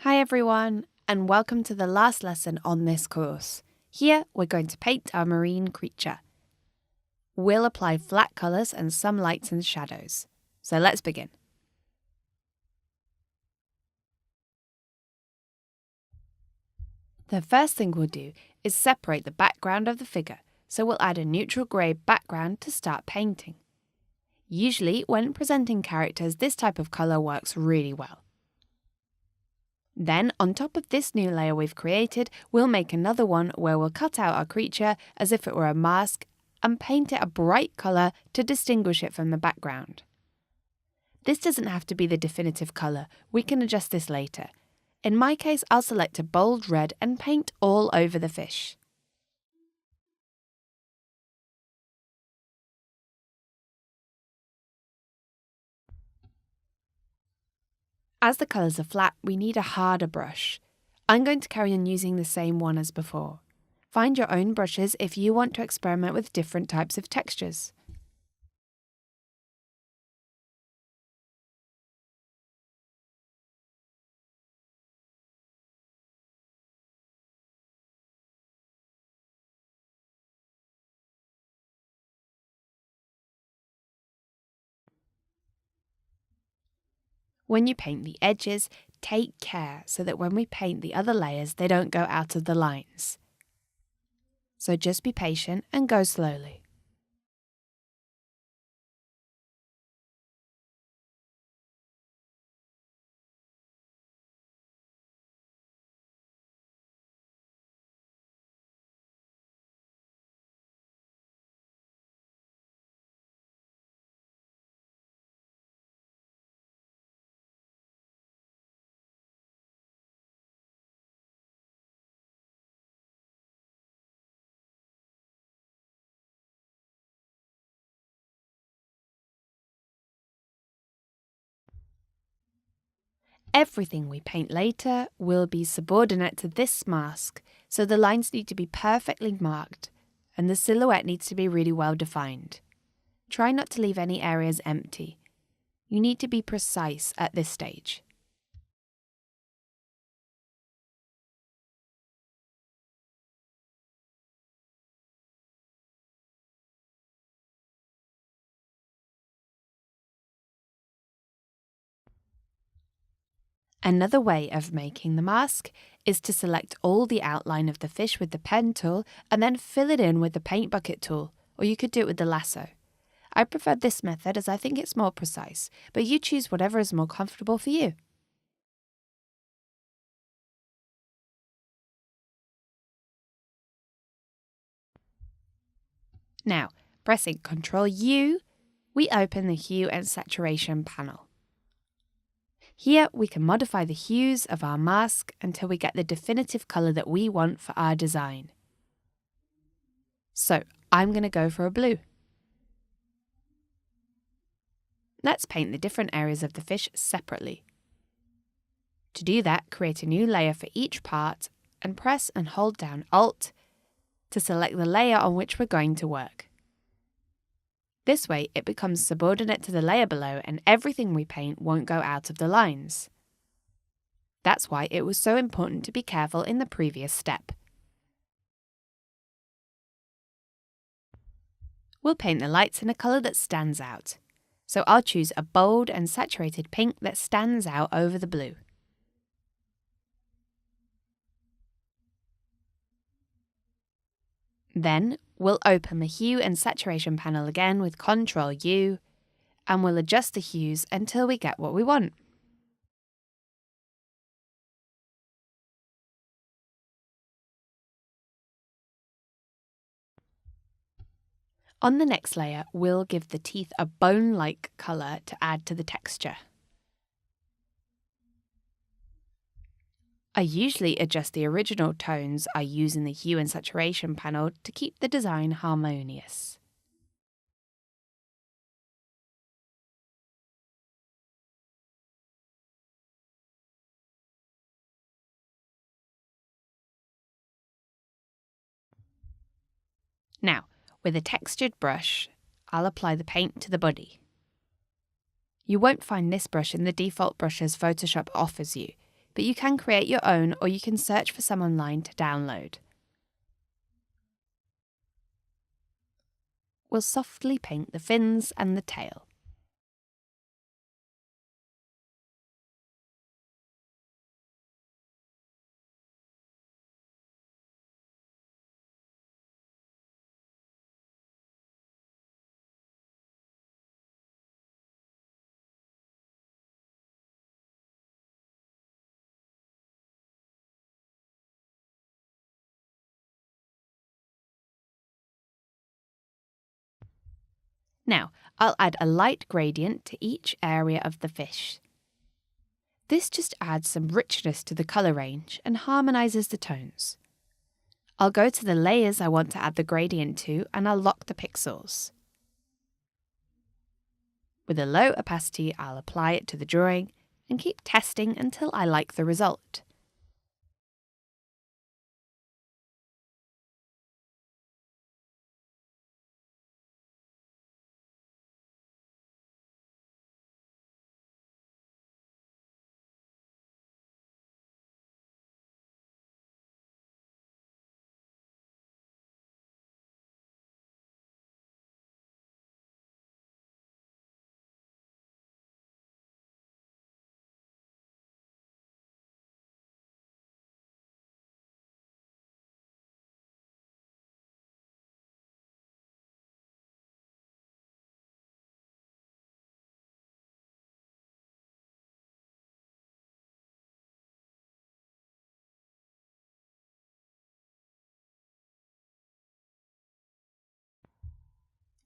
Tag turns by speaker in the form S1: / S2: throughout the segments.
S1: Hi everyone, and welcome to the last lesson on this course. Here we're going to paint our marine creature. We'll apply flat colours and some lights and shadows. So let's begin. The first thing we'll do is separate the background of the figure, so we'll add a neutral grey background to start painting. Usually, when presenting characters, this type of colour works really well. Then, on top of this new layer we've created, we'll make another one where we'll cut out our creature as if it were a mask and paint it a bright colour to distinguish it from the background. This doesn't have to be the definitive colour, we can adjust this later. In my case, I'll select a bold red and paint all over the fish. As the colours are flat, we need a harder brush. I'm going to carry on using the same one as before. Find your own brushes if you want to experiment with different types of textures. When you paint the edges, take care so that when we paint the other layers, they don't go out of the lines. So just be patient and go slowly. Everything we paint later will be subordinate to this mask, so the lines need to be perfectly marked, and the silhouette needs to be really well defined. Try not to leave any areas empty. You need to be precise at this stage. Another way of making the mask is to select all the outline of the fish with the pen tool and then fill it in with the paint bucket tool, or you could do it with the lasso. I prefer this method as I think it's more precise, but you choose whatever is more comfortable for you. Now, pressing Ctrl U, we open the Hue and Saturation panel. Here we can modify the hues of our mask until we get the definitive colour that we want for our design. So I'm going to go for a blue. Let's paint the different areas of the fish separately. To do that, create a new layer for each part and press and hold down Alt to select the layer on which we're going to work. This way, it becomes subordinate to the layer below and everything we paint won't go out of the lines. That's why it was so important to be careful in the previous step. We'll paint the lights in a colour that stands out. So I'll choose a bold and saturated pink that stands out over the blue. Then we'll open the Hue and Saturation panel again with Ctrl U, and we'll adjust the hues until we get what we want. On the next layer, we'll give the teeth a bone-like colour to add to the texture. I usually adjust the original tones I use in the Hue and Saturation panel to keep the design harmonious. Now, with a textured brush, I'll apply the paint to the body. You won't find this brush in the default brushes Photoshop offers you. but you can create your own or you can search for some online to download. We'll softly paint the fins and the tail. Now, I'll add a light gradient to each area of the fish. This just adds some richness to the colour range and harmonises the tones. I'll go to the layers I want to add the gradient to and I'll lock the pixels. With a low opacity, I'll apply it to the drawing and keep testing until I like the result.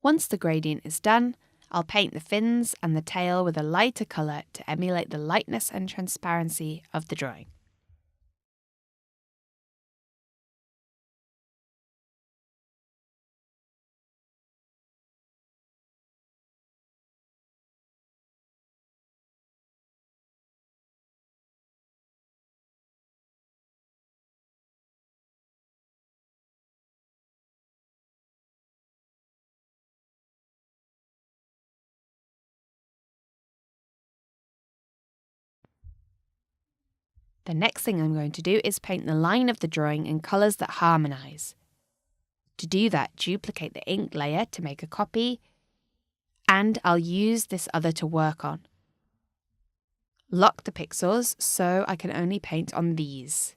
S1: Once the gradient is done, I'll paint the fins and the tail with a lighter colour to emulate the lightness and transparency of the drawing. The next thing I'm going to do is paint the line of the drawing in colours that harmonise. To do that, duplicate the ink layer to make a copy, and I'll use this other to work on. Lock the pixels so I can only paint on these.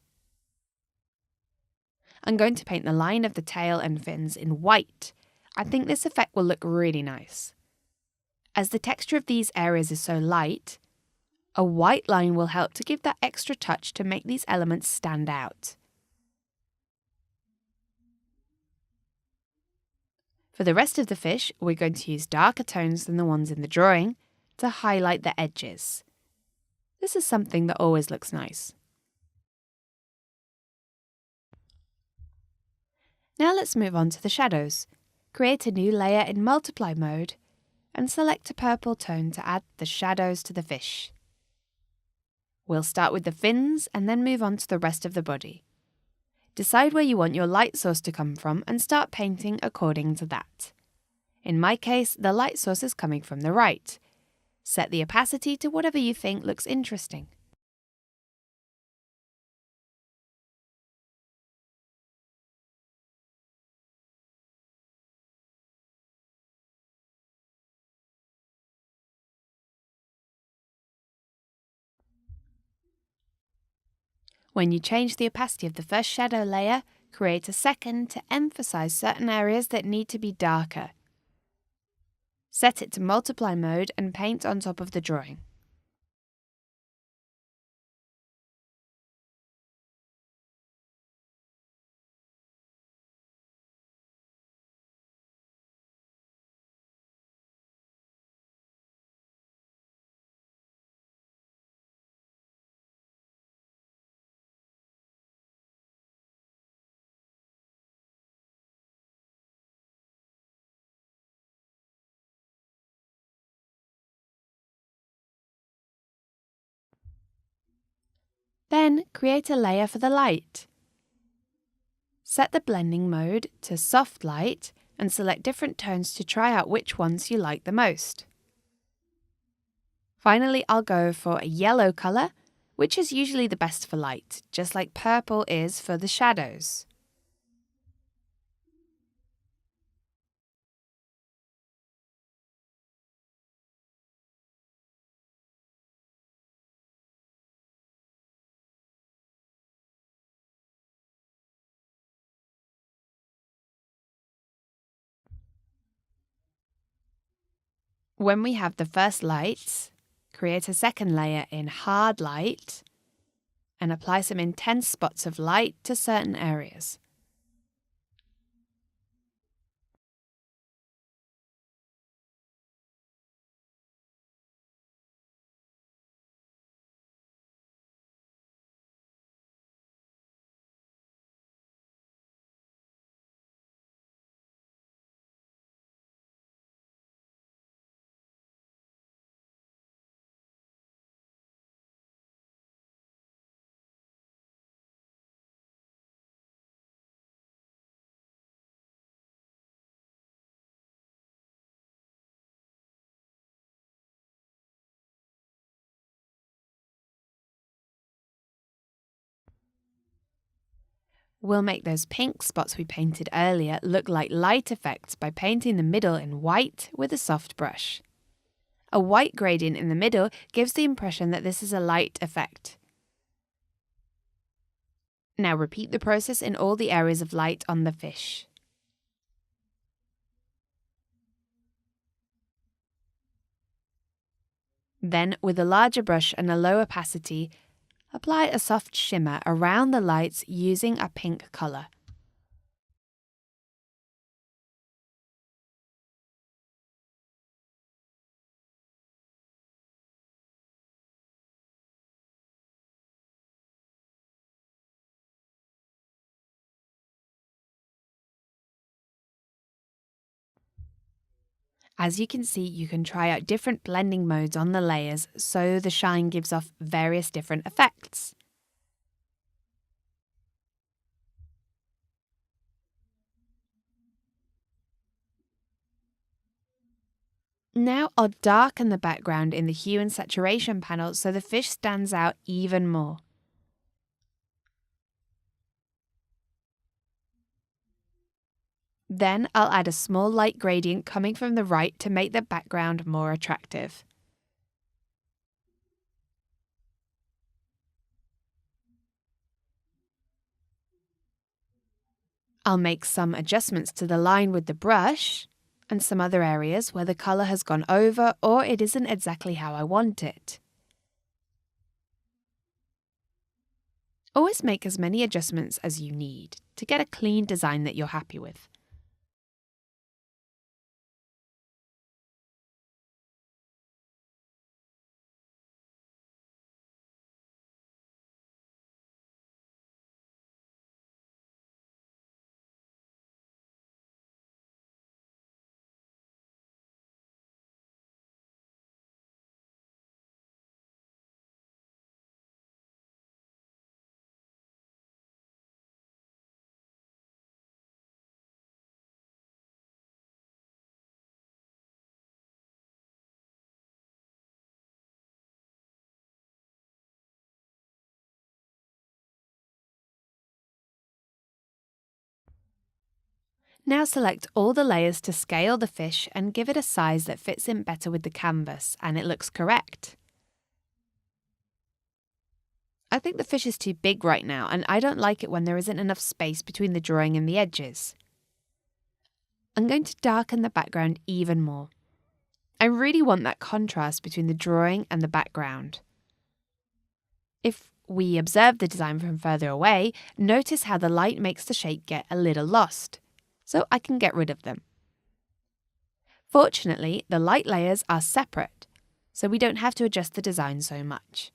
S1: I'm going to paint the line of the tail and fins in white. I think this effect will look really nice. As the texture of these areas is so light, a white line will help to give that extra touch to make these elements stand out. For the rest of the fish, we're going to use darker tones than the ones in the drawing to highlight the edges. This is something that always looks nice. Now let's move on to the shadows. Create a new layer in multiply mode and select a purple tone to add the shadows to the fish. We'll start with the fins and then move on to the rest of the body. Decide where you want your light source to come from and start painting according to that. In my case, the light source is coming from the right. Set the opacity to whatever you think looks interesting. When you change the opacity of the first shadow layer, create a second to emphasize certain areas that need to be darker. Set it to multiply mode and paint on top of the drawing. Then create a layer for the light. Set the blending mode to soft light and select different tones to try out which ones you like the most. Finally, I'll go for a yellow colour which is usually the best for light, just like purple is for the shadows. When we have the first light, create a second layer in hard light and apply some intense spots of light to certain areas. We'll make those pink spots we painted earlier look like light effects by painting the middle in white with a soft brush. A white gradient in the middle gives the impression that this is a light effect. Now repeat the process in all the areas of light on the fish. Then, with a larger brush and a low opacity, apply a soft shimmer around the lights using a pink colour. As you can see, you can try out different blending modes on the layers so the shine gives off various different effects. Now I'll darken the background in the Hue and Saturation panel so the fish stands out even more. Then I'll add a small light gradient coming from the right to make the background more attractive. I'll make some adjustments to the line with the brush and some other areas where the colour has gone over or it isn't exactly how I want it. Always make as many adjustments as you need to get a clean design that you're happy with. Now select all the layers to scale the fish and give it a size that fits in better with the canvas and it looks correct. I think the fish is too big right now and I don't like it when there isn't enough space between the drawing and the edges. I'm going to darken the background even more. I really want that contrast between the drawing and the background. If we observe the design from further away, notice how the light makes the shape get a little lost, so I can get rid of them. Fortunately, the light layers are separate, so we don't have to adjust the design so much.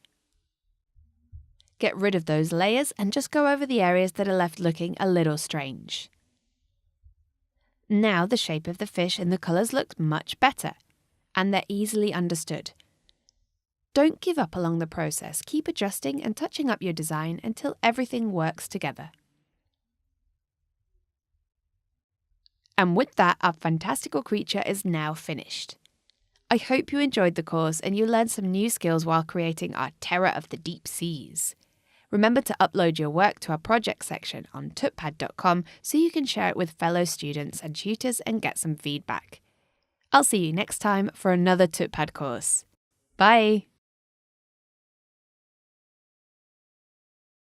S1: Get rid of those layers and just go over the areas that are left looking a little strange. Now the shape of the fish and the colours look much better, and they're easily understood. Don't give up along the process, keep adjusting and touching up your design until everything works together. And with that, our fantastical creature is now finished. I hope you enjoyed the course and you learned some new skills while creating our Terror of the Deep Seas. Remember to upload your work to our project section on tutpad.com so you can share it with fellow students and tutors and get some feedback. I'll see you next time for another Tutpad course. Bye!